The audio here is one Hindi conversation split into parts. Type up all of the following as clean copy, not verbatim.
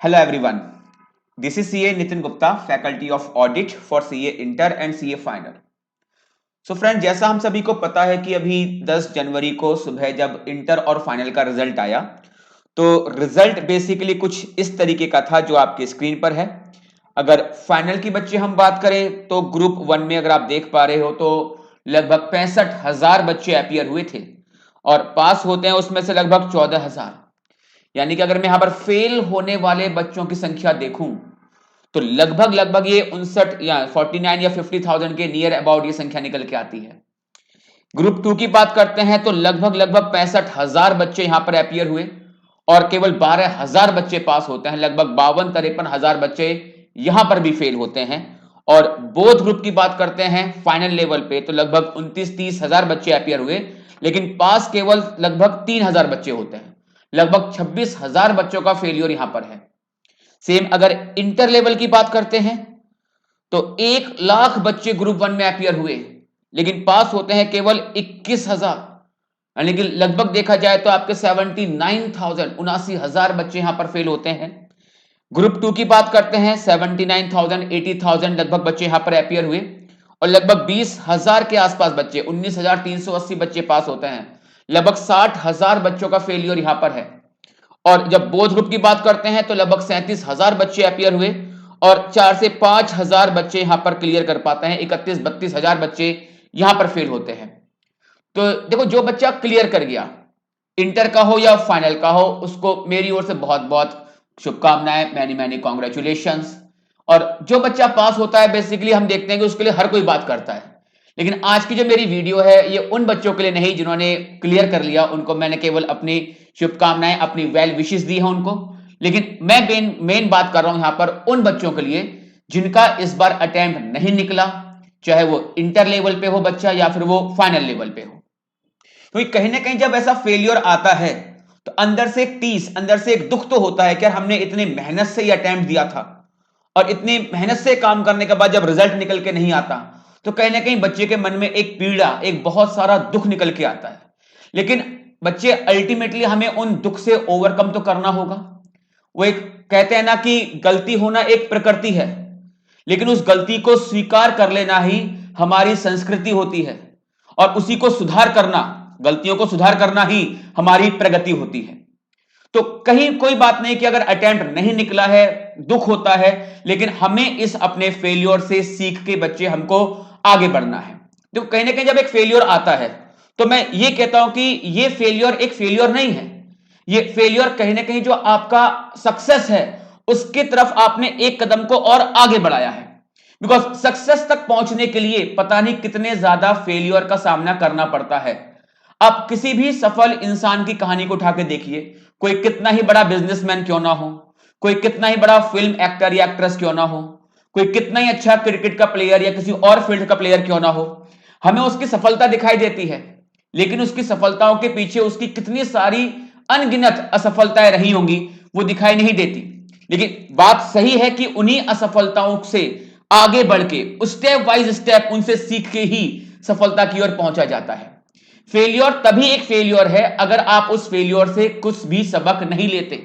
Hello everyone. This is CA Nitin Gupta, Faculty of Audit for CA Inter and CA Final. So friend, जैसा हम सभी को पता है कि अभी 10 जनवरी को सुबह जब इंटर और फाइनल का रिजल्ट आया तो रिजल्ट बेसिकली कुछ इस तरीके का था जो आपकी स्क्रीन पर है। अगर फाइनल की बच्चे हम बात करें तो ग्रुप 1 में अगर आप देख पा रहे हो तो लगभग 65,000 बच्चे अपियर हुए थे और पास होते हैं उसमें से लगभग 14,000। यानी कि अगर मैं यहां पर फेल होने वाले बच्चों की संख्या देखूं तो लगभग लगभग ये 59 या 49 या 50,000 के नियर अबाउट ये संख्या निकल के आती है। ग्रुप 2 की बात करते हैं तो लगभग लगभग 65,000 बच्चे यहां पर अपियर हुए और केवल 12,000 बच्चे पास होते हैं। लगभग 52-53,000 बच्चे यहां पर भी फेल होते हैं। और बोथ ग्रुप की बात करते हैं फाइनल लेवल पे तो लगभग 29-30,000 बच्चे अपियर हुए, लेकिन पास केवल लगभग 3,000 बच्चे होते हैं। लगभग 26,000 बच्चों का फेलियर यहां पर है। सेम अगर इंटर लेवल की बात करते हैं तो 1,00,000 बच्चे ग्रुप 1 में अपियर हुए, लेकिन पास होते हैं केवल 21,000। यानी कि लगभग देखा जाए तो आपके 79,000 बच्चे यहां पर फेल होते हैं। ग्रुप 2 की बात करते हैं 79,000 80,000 लगभग बच्चे यहां पर अपियर हुए और लगभग 20,000 के आसपास बच्चे 19,380 बच्चे पास होते हैं। लगभग 60,000 बच्चों का फेलियर यहां पर है। और जब बोथ ग्रुप की बात करते हैं तो लगभग 37,000 बच्चे अपियर हुए और 4 से 5,000 बच्चे यहां पर क्लियर कर पाते हैं। 31-32,000 बच्चे यहां पर फेल होते हैं। तो देखो, जो बच्चा क्लियर कर गया, इंटर का हो या फाइनल का हो, उसको मेरी ओर से बहुत बहुत शुभकामनाएं, मैनी मैनी कॉन्ग्रेचुलेशंस। और जो बच्चा पास होता है बेसिकली हम देखते हैं कि उसके लिए हर कोई बात करता है, लेकिन आज की जो मेरी वीडियो है ये उन बच्चों के लिए नहीं जिन्होंने क्लियर कर लिया। उनको मैंने केवल अपनी शुभकामनाएं, अपनी वेल विशेस दी है उनको। लेकिन मैं मेन बात कर रहा हूं यहां पर उन बच्चों के लिए जिनका इस बार अटेम्प्ट नहीं निकला, चाहे वो इंटर लेवल पे हो बच्चा या फिर वो फाइनल लेवल पे हो। क्योंकि कहीं ना कहीं जब ऐसा फेलियर आता है तो अंदर से एक टीस, अंदर से एक दुख तो होता है कि यार हमने इतनी मेहनत से ये अटेम्प्ट दिया था और इतनी मेहनत से काम करने के बाद जब रिजल्ट निकल के नहीं आता तो कहीं ना कहीं बच्चे के मन में एक पीड़ा, एक बहुत सारा दुख निकल के आता है। लेकिन बच्चे अल्टीमेटली हमें उन दुख से ओवरकम तो करना होगा। वो एक कहते हैं ना कि गलती होना एक प्रकृति है, लेकिन उस गलती को स्वीकार कर लेना ही हमारी संस्कृति होती है और उसी को सुधार करना, गलतियों को सुधार करना ही हमारी प्रगति होती है। तो कहीं कोई बात नहीं कि अगर अटेम्प्ट नहीं निकला है, दुख होता है, लेकिन हमें इस अपने फेलियर से सीख के बच्चे हमको आगे बढ़ना है। तो कहीं ना कहीं जब एक फेलियर आता है तो मैं ये कहता हूं कि ये फेलियर एक फेलियर नहीं है, ये फेलियर कहीं ना कहीं जो आपका सक्सेस है उसकी तरफ आपने एक कदम को और आगे बढ़ाया है। बिकॉज सक्सेस तक पहुंचने के लिए पता नहीं कितने ज्यादा फेलियर का सामना करना पड़ता है। आप किसी भी सफल इंसान की कहानी को उठा के देखिए, कोई कितना ही बड़ा बिजनेसमैन क्यों ना हो, कोई कितना ही बड़ा फिल्म एक्टर या एक्ट्रेस क्यों ना हो, कोई कितना ही अच्छा क्रिकेट का प्लेयर या किसी और फील्ड का प्लेयर क्यों ना हो, हमें उसकी सफलता दिखाई देती है, लेकिन उसकी सफलताओं के पीछे उसकी कितनी सारी अनगिनत असफलताएं रही होंगी वो दिखाई नहीं देती। लेकिन बात सही है कि उन्हीं असफलताओं से आगे बढ़ के स्टेप बाइज स्टेप उनसे सीख के ही सफलता की ओर पहुंचा जाता है। फेलियर तभी एक फेलियर है अगर आप उस फेलियर से कुछ भी सबक नहीं लेते।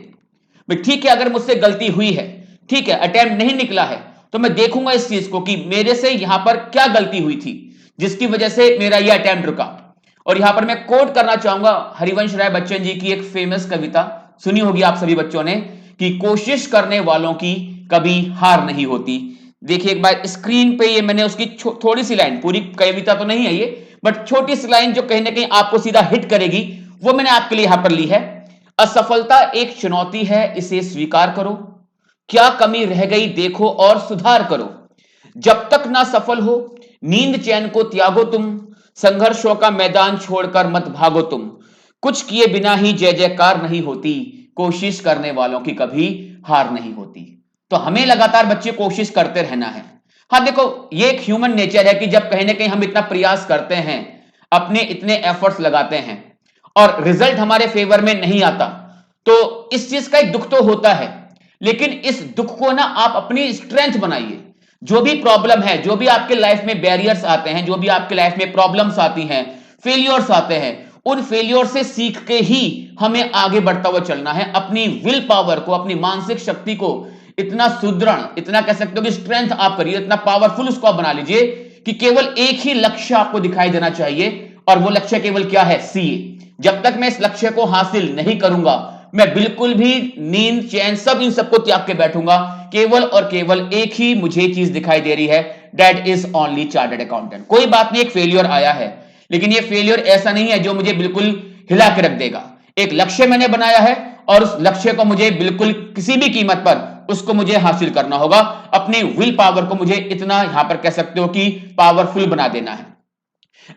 ठीक है, अगर मुझसे गलती हुई है, ठीक है, अटेम्प्ट नहीं निकला है, तो मैं देखूंगा इस चीज को कि मेरे से यहां पर क्या गलती हुई थी जिसकी वजह से मेरा यह अटेम्प्ट रुका। और यहां पर मैं कोट करना चाहूंगा हरिवंश राय बच्चन जी की एक फेमस कविता, सुनी होगी आप सभी बच्चों ने, कि कोशिश करने वालों की कभी हार नहीं होती। देखिए एक बार स्क्रीन पे ये मैंने उसकी थोड़ी सी लाइन, पूरी कविता तो नहीं है ये, बट छोटी सी लाइन जो कहीं ना कहीं आपको सीधा हिट करेगी वो मैंने आपके लिए यहां पर ली है। असफलता एक चुनौती है, इसे स्वीकार करो, क्या कमी रह गई देखो और सुधार करो, जब तक ना सफल हो नींद चैन को त्यागो तुम, संघर्षों का मैदान छोड़कर मत भागो तुम, कुछ किए बिना ही जय जयकार नहीं होती, कोशिश करने वालों की कभी हार नहीं होती। तो हमें लगातार बच्चे कोशिश करते रहना है। हाँ देखो, ये एक ह्यूमन नेचर है कि जब कहीं ना कहीं हम इतना प्रयास करते हैं, अपने इतने एफर्ट्स लगाते हैं और रिजल्ट हमारे फेवर में नहीं आता, तो इस चीज का एक दुख तो होता है। लेकिन इस दुख को ना आप अपनी स्ट्रेंथ बनाइए। जो भी प्रॉब्लम है, जो भी आपके लाइफ में बैरियर्स आते हैं, जो भी आपके लाइफ में प्रॉब्लम्स आती हैं, फेलियर्स आते हैं, उन फेलियर से सीख के ही हमें आगे बढ़ता हुआ चलना है। अपनी विल पावर को, अपनी मानसिक शक्ति को इतना सुदृढ़, इतना कह सकते हो कि स्ट्रेंथ आप करिए, इतना पावरफुल उसको आप बना लीजिए कि केवल एक ही लक्ष्य आपको दिखाई देना चाहिए, और वो लक्ष्य केवल क्या है? सीए। जब तक मैं इस लक्ष्य को हासिल नहीं करूंगा, मैं बिल्कुल भी नींद, चैन, सब इन सबको त्याग के बैठूंगा। केवल और केवल एक ही मुझे चीज दिखाई दे रही है, that is only chartered accountant. कोई बात नहीं, एक फेलियर आया है, लेकिन ये फेलियर ऐसा नहीं है जो मुझे बिल्कुल हिला के रख देगा। एक लक्ष्य मैंने बनाया है, और उस लक्ष्य को मुझे बिल्कुल किसी भी कीमत पर उसको मुझे हासिल करना होगा। अपनी विल पावर को मुझे इतना, यहां पर कह सकते हो कि पावरफुल बना देना है।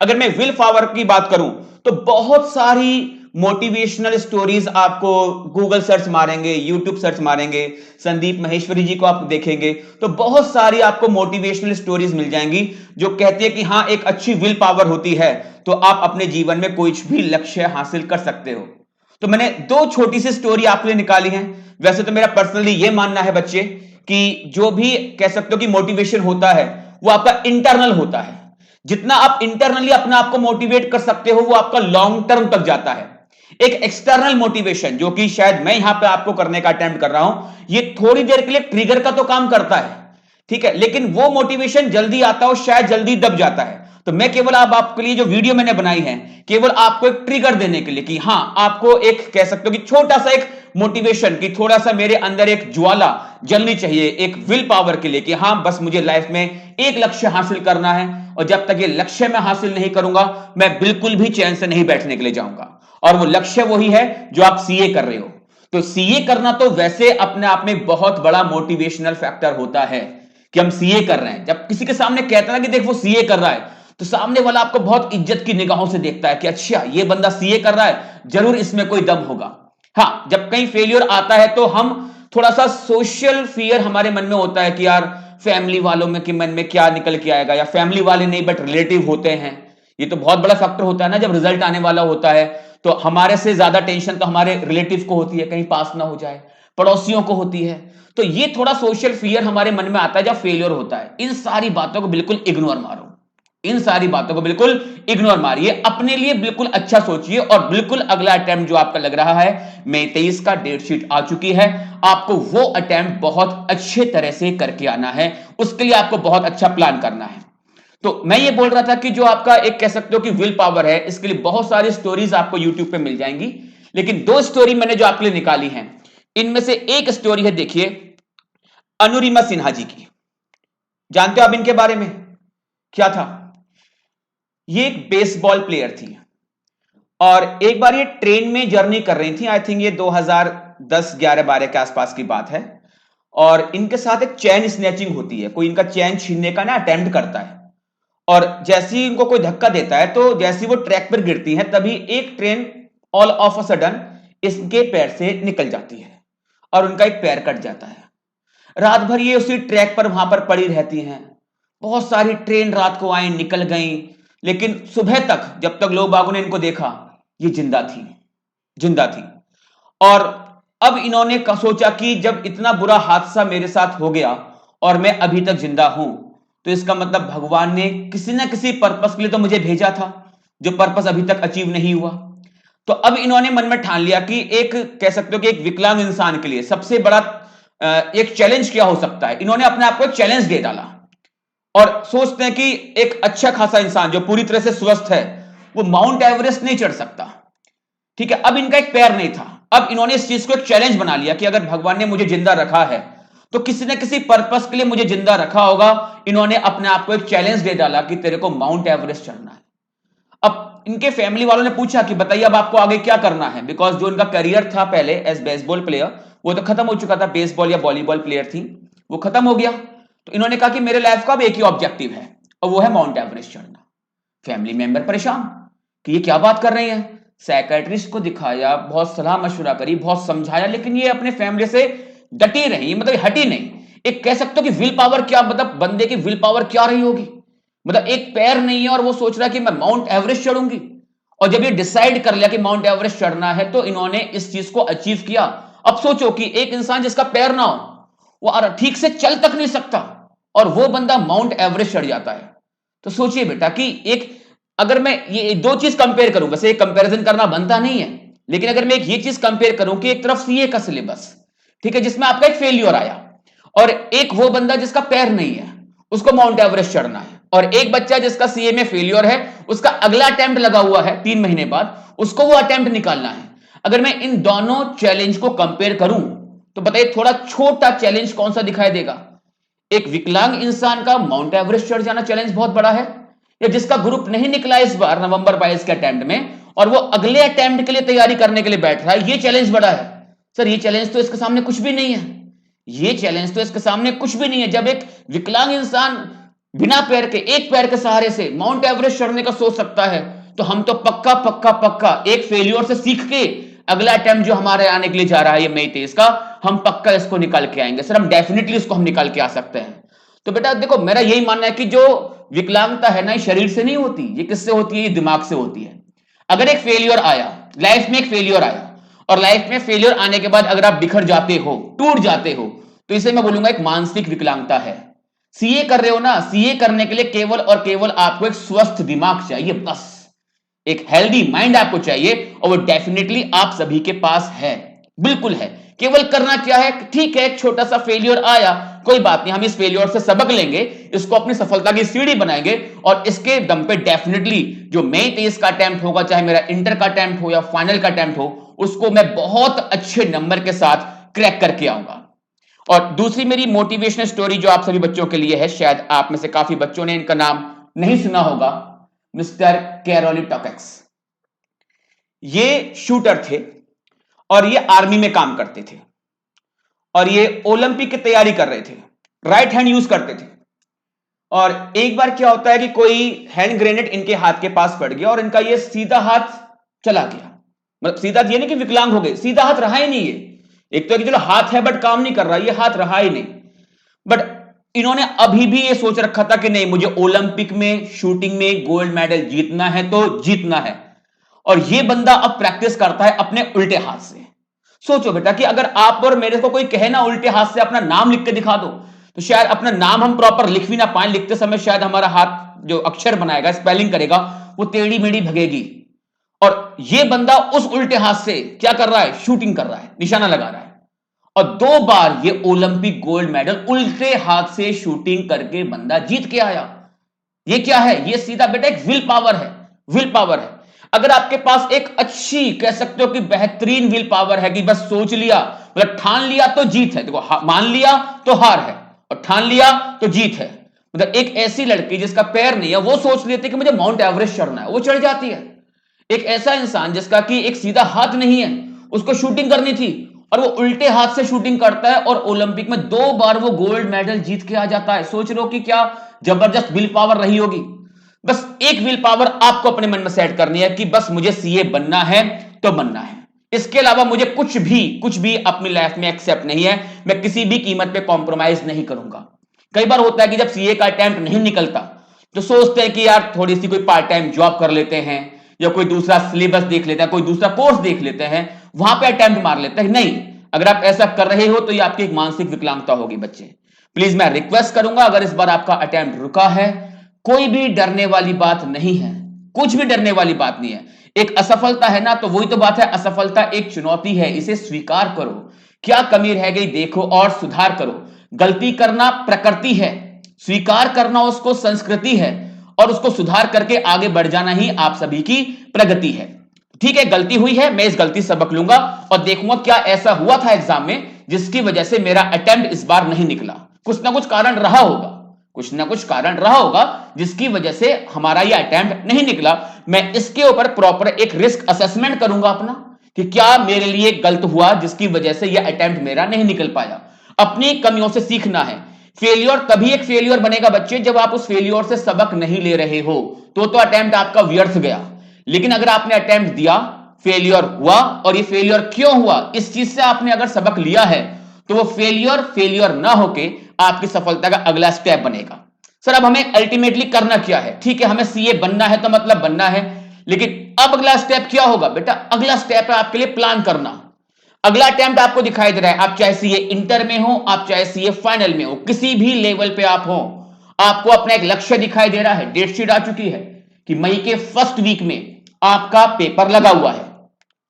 अगर मैं विल पावर की बात करूं तो बहुत सारी मोटिवेशनल स्टोरीज आपको गूगल सर्च मारेंगे, यूट्यूब सर्च मारेंगे, संदीप महेश्वरी जी को आप देखेंगे तो बहुत सारी आपको मोटिवेशनल स्टोरीज मिल जाएंगी जो कहती है कि हां, एक अच्छी विल पावर होती है तो आप अपने जीवन में कोई भी लक्ष्य हासिल कर सकते हो। तो मैंने दो छोटी सी स्टोरी आपके लिए निकाली है। वैसे तो मेरा पर्सनली यह मानना है बच्चे कि जो भी कह सकते हो कि मोटिवेशन होता है वो आपका इंटरनल होता है। जितना आप इंटरनली अपने आप को मोटिवेट कर सकते हो वो आपका लॉन्ग टर्म तक जाता है। एक एक्सटर्नल मोटिवेशन जो कि शायद मैं यहां पे आपको करने का अटेम्प्ट कर रहा हूं, ये थोड़ी देर के लिए ट्रिगर का तो काम करता है, ठीक है, लेकिन वो मोटिवेशन जल्दी आता है और शायद जल्दी दब जाता है। तो मैं केवल अब आपके लिए जो वीडियो मैंने बनाई है, केवल आपको एक ट्रिगर देने के लिए कि हां, आपको एक कह सकते हो कि छोटा सा एक मोटिवेशन की, थोड़ा सा मेरे अंदर एक ज्वाला जलनी चाहिए, एक विल पावर के लिए कि हां, बस मुझे लाइफ में एक लक्ष्य हासिल करना है, और जब तक ये लक्ष्य मैं हासिल नहीं करूंगा मैं बिल्कुल भी चैन से नहीं बैठने के लिए जाऊंगा। और वो लक्ष्य वही है जो आप सीए कर रहे हो। तो सीए करना तो वैसे अपने आप में बहुत बड़ा मोटिवेशनल फैक्टर होता है कि हम सीए कर रहे हैं। जब किसी के सामने कहता है ना कि देख वो सीए कर रहा है, तो सामने वाला आपको बहुत इज्जत की निगाहों से देखता है कि अच्छा, ये बंदा सीए कर रहा है, जरूर इसमें कोई दम होगा। हाँ, जब कहीं फेलियर आता है तो हम थोड़ा सा सोशल फियर हमारे मन में होता है कि यार फैमिली वालों में के मन में क्या निकल के आएगा, या फैमिली वाले नहीं बट रिलेटिव होते हैं। ये तो बहुत बड़ा फैक्टर होता है ना, जब रिजल्ट आने वाला होता है तो हमारे से ज्यादा टेंशन तो हमारे रिलेटिव को होती है, कहीं पास ना हो जाए, पड़ोसियों को होती है। तो ये थोड़ा सोशल फियर हमारे मन में आता है जब फेलियर होता है। इन सारी बातों को बिल्कुल इग्नोर मारो, इन सारी बातों को बिल्कुल इग्नोर मारिए, अपने लिए बिल्कुल अच्छा सोचिए, और बिल्कुल अगला अटेम्प्ट जो आपका लग रहा है, मई 23 का डेट शीट आ चुकी है, आपको वो अटेम्प्ट बहुत अच्छे तरह से करके आना है। उसके लिए आपको बहुत अच्छा प्लान करना है। तो मैं ये बोल रहा था कि जो आपका एक कह सकते हो कि विल पावर है, इसके लिए बहुत सारी स्टोरीज आपको यूट्यूब पे मिल जाएंगी, लेकिन दो स्टोरी मैंने जो आपके लिए निकाली है, इनमें से एक स्टोरी है, देखिए, अनुरिमा सिन्हा जी की। जानते हो आप इनके बारे में? क्या था? ये एक बेसबॉल प्लेयर थी, और एक बार ये ट्रेन में जर्नी कर रही थी, आई थिंक ये 2010 11 12 के आसपास की बात है, और इनके साथ एक चैन स्नैचिंग होती है, कोई इनका चैन छीनने का ना अटेम्प्ट करता है, और जैसे ही इनको कोई धक्का देता है तो जैसे ही वो ट्रैक पर गिरती है तभी एक train all of a sudden इसके पैर से निकल जाती है, और उनका एक पैर कट जाता है। रात भर ये उसी ट्रैक पर वहां पर पड़ी रहती हैं। बहुत सारी ट्रेन रात को आई, निकल गई, लेकिन सुबह तक जब तक लोग बागों ने इनको देखा, ये जिंदा थी, जिंदा थी। और अब इन्होंने सोचा कि जब इतना बुरा हादसा मेरे साथ हो गया और मैं अभी तक जिंदा हूं, तो इसका मतलब भगवान ने किसी ना किसी पर्पस के लिए तो मुझे भेजा था, जो पर्पस अभी तक अचीव नहीं हुआ। तो अब इन्होंने मन में ठान लिया कि एक कह सकते हो कि एक विकलांग इंसान के लिए सबसे बड़ा एक चैलेंज क्या हो सकता है। इन्होंने अपने आप को एक चैलेंज दे डाला, और सोचते हैं कि एक अच्छा खासा इंसान जो पूरी तरह से स्वस्थ है वो माउंट एवरेस्ट नहीं चढ़ सकता, ठीक है। अब इनका एक पैर नहीं था, अब इन्होंने इस चीज को एक चैलेंज बना लिया कि अगर भगवान ने मुझे जिंदा रखा है तो किसी न किसी पर्पस के लिए मुझे जिंदा रखा होगा। इन्होंने अपने आप को एक चैलेंज दे डाला कि तेरे को माउंट एवरेस्ट चढ़ना है। अब इनके फैमिली वालों ने पूछा कि बताइए अब आपको आगे क्या करना है, बिकॉज जो इनका करियर था पहले एज बेसबॉल प्लेयर वो तो खत्म हो चुका था, बेसबॉल या वॉलीबॉल प्लेयर थी, वो खत्म हो गया। तो इन्होंने कहा कि मेरे लाइफ का अब एक ही ऑब्जेक्टिव है, और वो है माउंट एवरेस्ट चढ़ना। फैमिली मेंबर परेशान कि ये क्या बात कर रहे हैं। साइकेट्रिस्ट को दिखाया, बहुत सलाह मशवरा करी, बहुत समझाया, लेकिन ये अपने फैमिली से डटी रही, मतलब हटी नहीं। एक कह सकते हो कि विल पावर क्या, मतलब बंदे की विल पावर क्या रही होगी, मतलब एक पैर नहीं है और वो सोच रहा है कि मैं माउंट एवरेस्ट चढ़ूंगी। और जब ये डिसाइड कर लिया कि माउंट एवरेस्ट चढ़ना है तो इन्होंने इस चीज को अचीव किया। अब सोचो कि एक इंसान जिसका पैर ना हो, वो ठीक से चल तक नहीं सकता, और वो बंदा माउंट एवरेस्ट चढ़ जाता है। तो सोचिए बेटा कि एक अगर मैं ये दो चीज कंपेयर करूं, वैसे कंपैरिजन करना बनता नहीं है, लेकिन अगर मैं एक ये चीज कंपेयर करूं कि एक तरफ सीए का सिलेबस, ठीक है, जिसमें आपका एक फेल्योर आया, और एक वो बंदा जिसका पैर नहीं है, उसको माउंट एवरेस्ट चढ़ना है, और एक बच्चा जिसका सीए में फेल्योर है, उसका अगला अटेम्प्ट लगा हुआ है 3 महीने बाद, उसको वो अटेम्प्ट निकालना है। अगर मैं इन दोनों चैलेंज को कंपेयर करूं तो बताइए थोड़ा छोटा चैलेंज कौन सा दिखाई देगा? एक विकलांग इंसान का माउंट एवरेस्ट चढ़ जाना चैलेंज बहुत बड़ा है, या जिसका ग्रुप नहीं निकला इस बार नवंबर 22 के अटेम्प्ट में और वो अगले अटेम्प्ट के लिए तैयारी करने के लिए बैठ रहा है, ये चैलेंज बड़ा है? सर ये चैलेंज तो इसके सामने कुछ भी नहीं है, ये चैलेंज तो इसके सामने कुछ भी नहीं है। जब एक विकलांग इंसान बिना पैर के, एक पैर के सहारे से माउंट एवरेस्ट चढ़ने का सोच सकता है, तो हम तो पक्का पक्का पक्का एक फेलियर से सीख के अगला अटेम्प्ट जो हमारे आने के लिए जा रहा है ये मई 23 का, हम पक्का इसको निकाल के आएंगे सर, हम डेफिनेटली इसको हम निकाल के आ सकते हैं। तो बेटा देखो, मेरा यही मानना है कि जो विकलांगता है ना, ये शरीर से नहीं होती, ये किससे होती है? ये दिमाग से होती है। अगर एक फेलियर आया, लाइफ में एक फेलियर आया, और लाइफ में फेलियर आने के बाद अगर आप बिखर जाते हो, टूट जाते हो, तो इसे मैं बोलूंगा एक मानसिक विकलांगता है। सीए कर रहे हो ना, सीए करने के लिए केवल और केवल आपको एक स्वस्थ दिमाग चाहिए, बस एक हेल्दी माइंड आपको चाहिए, और वो डेफिनेटली आप सभी के पास है, बिल्कुल है। केवल करना क्या है, ठीक है एक छोटा सा फेलियर आया, कोई बात नहीं, हम इस फेलियर से सबक लेंगे, इसको अपनी सफलता की सीढ़ी बनाएंगे, और इसके दम पे डेफिनेटली जो मई 23 का अटेम्प्ट होगा, चाहे मेरा इंटर का अटेम्प्ट हो या फाइनल का अटेम्प्ट हो, उसको मैं बहुत अच्छे नंबर के साथ क्रैक करके आऊंगा। और दूसरी मेरी मोटिवेशनल स्टोरी जो आप सभी बच्चों के लिए है, शायद आप में से काफी बच्चों ने इनका नाम नहीं सुना होगा, मिस्टर कैरोली टॉकेक्स। ये शूटर थे और ये आर्मी में काम करते थे, और ये ओलंपिक की तैयारी कर रहे थे, राइट हैंड यूज करते थे। और एक बार क्या होता है कि कोई हैंड ग्रेनेड इनके हाथ के पास पड़ गया और इनका ये सीधा हाथ चला गया, मतलब सीधा ये नहीं कि विकलांग हो गए, सीधा हाथ रहा ही नहीं। ये एक तो कि चलो हाथ है बट काम नहीं कर रहा, ये हाथ रहा ही नहीं। बट इन्होंने अभी भी ये सोच रखा था कि नहीं, मुझे ओलंपिक में शूटिंग में गोल्ड मेडल जीतना है तो जीतना है। और ये बंदा अब प्रैक्टिस करता है अपने उल्टे हाथ से। सोचो बेटा कि अगर आप और मेरे को कोई कहे ना उल्टे हाथ से अपना नाम लिख के दिखा दो, तो शायद अपना नाम हम प्रॉपर लिख भी ना पाए, लिखते समय शायद हमारा हाथ जो अक्षर बनाएगा, स्पेलिंग करेगा, वो टेढ़ी मेढ़ी भगेगी। और ये बंदा उस उल्टे हाथ से क्या कर रहा है? शूटिंग कर रहा है, निशाना लगा रहा है, और 2 बार ये ओलंपिक गोल्ड मेडल उल्टे हाथ से शूटिंग करके बंदा जीत के आया। ये क्या है? ये सीधा बेटा एक विल पावर है, विल पावर है। अगर आपके पास एक अच्छी, कह सकते हो कि बेहतरीन विल पावर है कि बस सोच लिया, मतलब ठान लिया तो जीत है, देखो मान लिया तो हार है, और ठान लिया तो जीत है। मतलब एक ऐसी लड़की जिसका पैर नहीं है, वो सोच लेती है कि मुझे माउंट एवरेस्ट चढ़ना है, वो चढ़ जाती है। एक ऐसा इंसान जिसका कि एक सीधा हाथ नहीं है, उसको शूटिंग करनी थी और वो उल्टे हाथ से शूटिंग करता है, और ओलंपिक में 2 बार वो गोल्ड मेडल जीत के आ जाता है। सोच लो कि क्या जबरदस्त विल पावर रही होगी। बस एक विल पावर आपको अपने मन में सेट करनी है कि बस मुझे सीए बनना है तो बनना है, इसके अलावा मुझे कुछ भी अपनी लाइफ में एक्सेप्ट नहीं है, मैं किसी भी कीमत पे कॉम्प्रोमाइज नहीं करूंगा। कई बार होता है कि जब सीए का अटेम्प्ट नहीं निकलता तो सोचते हैं कि यार थोड़ी सी कोई पार्ट टाइम जॉब कर लेते हैं, या कोई दूसरा सिलेबस देख लेते हैं, कोई दूसरा कोर्स देख लेते हैं, वहां पे अटेम्प्ट मार लेते हैं। नहीं, अगर आप ऐसा कर रहे हो तो ये आपकी एक मानसिक विकलांगता होगी। बच्चे प्लीज मैं रिक्वेस्ट करूंगा, अगर इस बार आपका अटेम्प्ट रुका है, कोई भी डरने वाली बात नहीं है, कुछ भी डरने वाली बात नहीं है। एक असफलता है ना, तो वही तो बात है, असफलता एक चुनौती है, इसे स्वीकार करो, क्या कमी रह गई देखो और सुधार करो। गलती करना प्रकृति है, स्वीकार करना उसको संस्कृति है, और उसको सुधार करके आगे बढ़ जाना ही आप सभी की प्रगति है। ठीक है, गलती हुई है, मैं इस गलती से सबक लूंगा और देखूंगा क्या ऐसा हुआ था एग्जाम में जिसकी वजह से मेरा अटेम्प्ट इस बार नहीं निकला। कुछ ना कुछ कारण रहा होगा, कुछ ना कुछ कारण रहा होगा जिसकी वजह से हमारा यह अटेम्प्ट नहीं निकला। मैं इसके ऊपर प्रॉपर एक रिस्क असेसमेंट करूंगा अपना, कि क्या मेरे लिए गलत हुआ जिसकी वजह से यह अटेम्प्ट मेरा नहीं निकल पाया। अपनी कमियों से सीखना है। फेलियर तभी एक फेलियर बनेगा बच्चे जब आप उस फेलियर से सबक नहीं ले रहे हो, तो अटेम्प्ट आपका व्यर्थ गया। लेकिन अगर आपने अटेम्प्ट दिया, फेलियर हुआ, और ये फेलियर क्यों हुआ, इस चीज से आपने अगर सबक लिया है, तो वो फेलियर ना होके आपकी सफलता का अगला स्टेप बनेगा। सर अब हमें अल्टीमेटली करना क्या है? ठीक है, हमें सीए बनना है तो मतलब बनना है, लेकिन अब अगला स्टेप क्या होगा? बेटा अगला स्टेप है आपके लिए प्लान करना। अगला अटेम्प्ट आपको दिखाई दे रहा है, आप चाहे सीए इंटर में हो, आप चाहे सीए फाइनल में हो, किसी भी लेवल पे आप हो, आपको अपना एक लक्ष्य दिखाई दे रहा है, डेट शीट आ चुकी है कि मई के फर्स्ट वीक में आपका पेपर लगा हुआ है,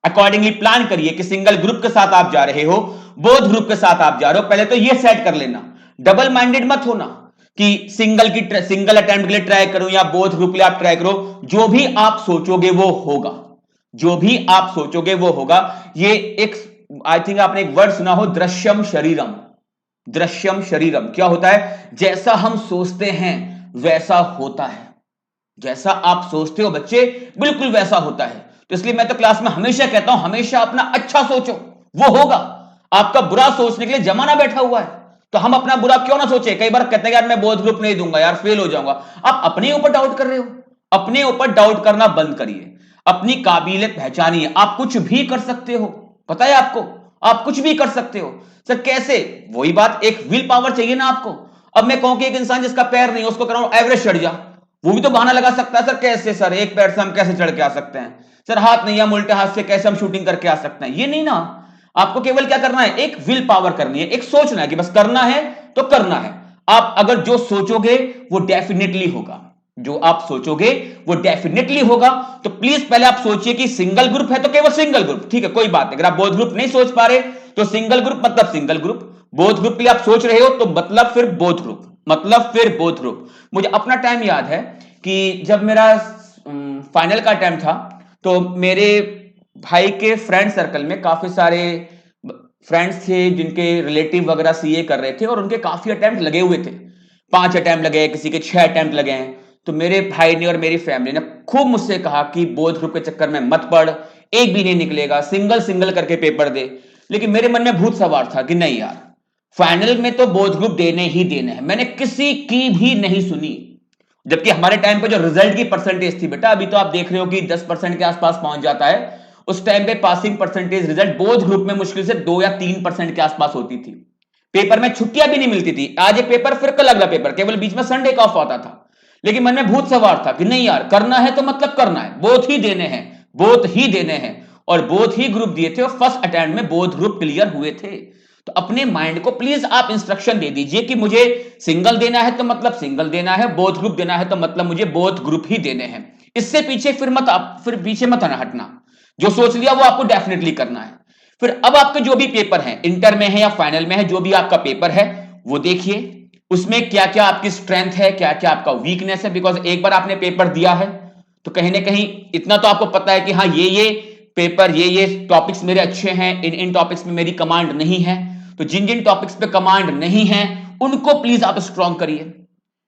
अकॉर्डिंगली प्लान करिए कि सिंगल ग्रुप के साथ आप जा रहे हो, बोथ ग्रुप के साथ आप जा रहे हो। पहले तो ये सेट कर लेना, डबल माइंडेड मत होना कि सिंगल अटेम्प्ट के लिए ट्राई करो या बोथ ग्रुप के लिए आप ट्राई करो। जो भी आप सोचोगे वो होगा, जो भी आप सोचोगे वो होगा। ये एक, आई थिंक आपने एक वर्ड सुना हो, दृश्यम शरीरम। दृश्यम शरीरम क्या होता है? जैसा हम सोचते हैं वैसा होता है। जैसा आप सोचते हो बच्चे बिल्कुल वैसा होता है। तो इसलिए मैं तो क्लास में हमेशा कहता हूं, हमेशा अपना अच्छा सोचो, वो होगा। आपका बुरा सोचने के लिए जमाना बैठा हुआ है, तो हम अपना बुरा क्यों ना सोचे। कई बार कहते हैं यार मैं बोथ ग्रुप नहीं दूंगा, यार फेल हो जाऊंगा। आप अपने ऊपर डाउट कर रहे हो। अपने ऊपर डाउट करना बंद करिए, अपनी काबिलियत पहचानिए। आप कुछ भी कर सकते हो, पता है आपको, आप कुछ भी कर सकते हो। सर कैसे? वही बात, एक विल पावर चाहिए ना आपको। अब मैं कहूं कि एक इंसान जिसका पैर नहीं है उसको कराऊं एवरेस्ट चढ़ जा, वो भी तो बहाना लगा सकता है। सर कैसे? सर एक पैर से हम कैसे चढ़ के आ सकते हैं? सर हाथ नहीं है, हम उल्टे हाथ से कैसे हम शूटिंग करके आ सकते हैं? ये नहीं ना। आपको केवल क्या करना है, एक विल पावर करनी है, एक सोचना है कि बस करना है तो करना है। आप अगर जो सोचोगे वो डेफिनेटली होगा, जो आप सोचोगे वो डेफिनेटली होगा। तो प्लीज पहले आप सोचिए कि सिंगल ग्रुप है तो केवल सिंगल ग्रुप, ठीक है, कोई बात नहीं। अगर आप बोथ ग्रुप नहीं सोच पा रहे तो सिंगल ग्रुप मतलब सिंगल ग्रुप, बोथ ग्रुप के लिए आप सोच रहे हो तो मतलब फिर बोथ ग्रुप, मतलब फिर बोथ ग्रुप। मुझे अपना टाइम याद है कि जब मेरा फाइनल का टाइम था, तो मेरे भाई के फ्रेंड सर्कल में काफी सारे फ्रेंड्स थे जिनके रिलेटिव वगैरह सीए कर रहे थे और उनके काफी अटेम्प्ट लगे हुए थे। 5 अटेम्प्ट लगे, किसी के 6 अटेम्प्ट लगे हैं। तो मेरे भाई ने और मेरी फैमिली ने खूब मुझसे कहा कि बोथ ग्रुप के चक्कर में मत पड़, एक भी नहीं निकलेगा, सिंगल सिंगल करके पेपर दे। लेकिन मेरे मन में भूत सवार था कि नहीं यार, फाइनल में तो बोथ ग्रुप देने ही देने हैं। मैंने किसी की भी नहीं सुनी। जबकि हमारे टाइम पे जो रिजल्ट की परसेंटेज थी बेटा, अभी तो आप देख रहे हो कि 10% के आसपास पहुंच जाता है। उस टाइम पे passing percentage result both group में मुश्किल से 2 या 3% के आसपास होती थी। पेपर में छुट्टियां भी नहीं मिलती थी, आज एक पेपर फिर कल अगला पेपर, केवल बीच में संडे का ऑफ होता था। लेकिन मन में भूत सवार था कि नहीं यार, करना है तो मतलब करना है, बोथ ही देने हैं, बोथ ही देने हैं। और बोथ ही ग्रुप दिए थे और फर्स्ट अटेम्प्ट में बोथ ग्रुप क्लियर हुए थे। तो अपने माइंड को प्लीज आप इंस्ट्रक्शन दे दीजिए कि मुझे सिंगल देना है तो मतलब सिंगल देना है, बोथ ग्रुप देना है तो मतलब मुझे बोथ ग्रुप ही देने हैं। इससे पीछे फिर पीछे मत हटना। जो सोच लिया वो आपको डेफिनेटली करना है। फिर अब आपके जो भी पेपर है, इंटर में है या फाइनल में है, जो भी आपका पेपर है वो देखिए उसमें क्या क्या आपकी स्ट्रेंथ है, क्या क्या आपका वीकनेस है। बिकॉज एक बार आपने पेपर दिया है तो कहीं ना कहीं इतना तो आपको पता है कि हाँ ये पेपर, ये टॉपिक्स मेरे अच्छे हैं, इन टॉपिक्स में मेरी कमांड नहीं है। तो जिन जिन टॉपिक्स पे कमांड नहीं है उनको प्लीज आप स्ट्रॉन्ग करिए,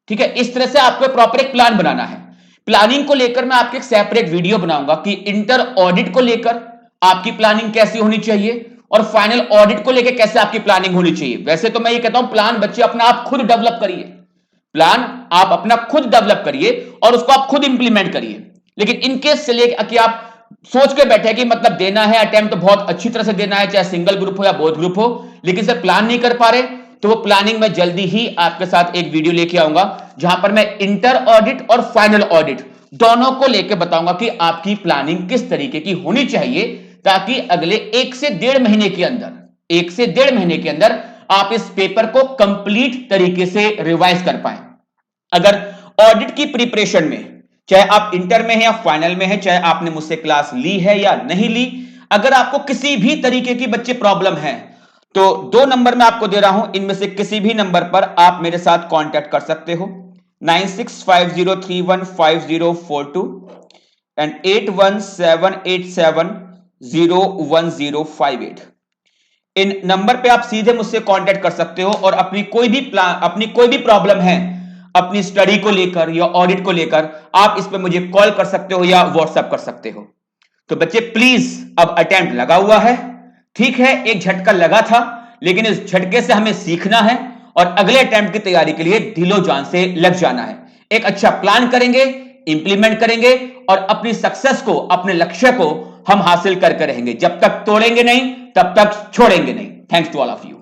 ठीक है। इस तरह से आपको प्रॉपर एक प्लान बनाना है। प्लानिंग को लेकर मैं आपके एक सेपरेट वीडियो बनाऊंगा कि इंटर ऑडिट को लेकर आपकी प्लानिंग कैसी होनी चाहिए और फाइनल ऑडिट को लेकर कैसे आपकी प्लानिंग होनी चाहिए। वैसे तो मैं ये कहता हूं प्लान बच्चे अपना आप खुद डेवलप करिए, प्लान आप अपना खुद डेवलप करिए और उसको आप खुद इंप्लीमेंट करिए। लेकिन इनकेस से लेकर कि आप सोच के बैठे कि मतलब देना है अटेम्प्ट तो बहुत अच्छी तरह से देना है, चाहे सिंगल ग्रुप हो या बोथ ग्रुप हो, लेकिन सर प्लान नहीं कर पा रहे, तो वो प्लानिंग में जल्दी ही आपके साथ एक वीडियो लेके आऊंगा जहां पर मैं इंटर ऑडिट और फाइनल ऑडिट दोनों को लेकर बताऊंगा कि आपकी प्लानिंग किस तरीके की होनी चाहिए, ताकि अगले 1 से 1.5 महीने के अंदर, 1 से 1.5 महीने के अंदर आप इस पेपर को कंप्लीट तरीके से रिवाइज कर पाए। अगर ऑडिट की प्रिपरेशन में, चाहे आप इंटर में है या फाइनल में है, चाहे आपने मुझसे क्लास ली है या नहीं ली, अगर आपको किसी भी तरीके की बच्चे प्रॉब्लम है तो 2 नंबर मैं आपको दे रहा हूं, इनमें से किसी भी नंबर पर आप मेरे साथ कांटेक्ट कर सकते हो। 9650315042 एंड 8178701058। इन नंबर पे आप सीधे मुझसे कांटेक्ट कर सकते हो और अपनी कोई भी प्रॉब्लम है अपनी स्टडी को लेकर या ऑडिट को लेकर, आप इस पे मुझे कॉल कर सकते हो या व्हाट्सएप कर सकते हो। तो बच्चे प्लीज, अब अटेम्प्ट लगा हुआ है, ठीक है, एक झटका लगा था, लेकिन इस झटके से हमें सीखना है और अगले अटेम्प्ट की तैयारी के लिए दिलो जान से लग जाना है। एक अच्छा प्लान करेंगे, इंप्लीमेंट करेंगे और अपनी सक्सेस को, अपने लक्ष्य को हम हासिल करके रहेंगे। जब तक तोड़ेंगे नहीं तब तक छोड़ेंगे नहीं। Thanks to all of you.